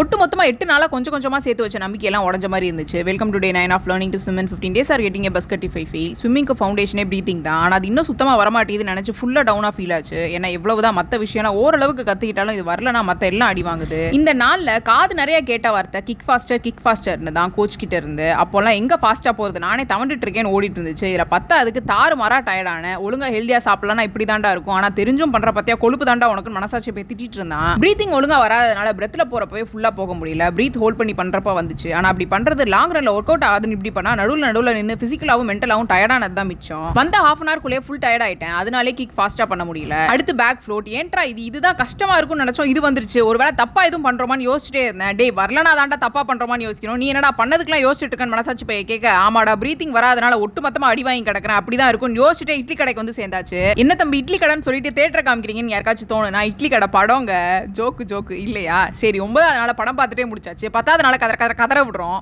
ஒட்டு மொத்தமாக 8 நாளாக கொஞ்சம் கொஞ்சமாக சேர்த்து வச்ச நம்பிக்கையெல்லாம் உடஞ்ச மாதிரி இருந்துச்சு. Welcome to day 9 of learning to swim in 15 days or getting a bus 35 feel. ஸ்விம்மிங்க்கு ஃபவுண்டேஷனே ப்ரீத்திங் தான். ஆனால் அது இன்னும் சுத்தமாக வரமாட்டேது நினச்சி ஃபுல்லாக டவுனாக ஃபீல் ஆச்சு. ஏன்னா எவ்வளவுதான் மற்ற விஷயம்லாம் ஓரளவுக்கு கற்றுக்கிட்டாலும் இது வரலனா மற்ற எல்லாம் அடி வாங்குது. இந்த நாளில் காது நிறைய கேட்ட வார்த்தை கிக் ஃபாஸ்டர்னு தான் கோச் கிட்ட இருந்து. அப்போல்லாம் எங்கே ஃபாஸ்ட்டாக போகிறது, நானே தவண்டுட்டு இருக்கேன்னு ஓடிட்டு இருந்துச்சு. இதில் பத்தா அதுக்கு தாறு மாறா டயர்டான ஒழுங்காக ஹெல்த்தியாக சாப்பிடலாம் இப்படி தாண்டா இருக்கும். ஆனால் தெரிஞ்சும் பண்ணுற பற்றியா கொழுப்பு தாண்டா உனக்கு மனசாட்சி போய் திட்டிட்டு இருந்தான். ப்ரீத்திங் ஒழுங்காக வராதனால பிரெத்தில் போகிறப்பவே ஃபுல்லாக போக முடியல. பிரீத் ஹோல்ட் பண்ணி பண்றப்ப வந்துச்சு. ஆனா அப்படி பண்றது லாங் ரன்ல ஒர்க் அவுட் ஆகுதுன்னு இப்படி பண்ணா நடுவுல நின்று பிசிக்கலாவும் மென்டலாவும் டயர்டானது தான் மிச்சம். வந்த ஹாஃப் அன் ஹவர் குள்ளே ஃபுல் டயர்ட் ஆயிட்டேன். அதனாலே கிக் ஃபாஸ்டா பண்ண முடியல. அடுத்து பேக் ஃப்ளோட். ஏன்ட்ரா இதுதான் கஷ்டமா இருக்கும்னு நினைச்சோம், இது வந்துருச்சு. ஒருவேளை தப்பா எதுவும் பண்றோமான்னு யோசிச்சுட்டே இருந்தேன். டே வரலனா தாண்டா தப்பா பண்றோமான்னு யோசிக்கணும், நீ என்னடா பண்ணதுக்குலாம் யோசிச்சுட்டு இருக்கேன்னு மனசாச்சு போய் கேட்க, ஆமாடா பிரீத்திங் வராதனால ஒட்டுமொத்தமா அடி வாங்கி கிடக்கிறேன் அப்படிதான் இருக்கும் யோசிச்சுட்டு இட்லி கடைக்கு வந்து சேர்ந்தாச்சு. என்ன தம்பி இட்லி கடைன்னு சொல்லிட்டு தேட்டரை காமிக்கிறீங்கன்னு யாருக்காச்சும் தோணும். நான் இட்லி கடை படங்க, ஜோக்கு இல்லையா? சரி 9வது நாள் படம் பார்த்துட்டே முடிச்சாச்சு. 10வது நாள் கதற விடுறோம்.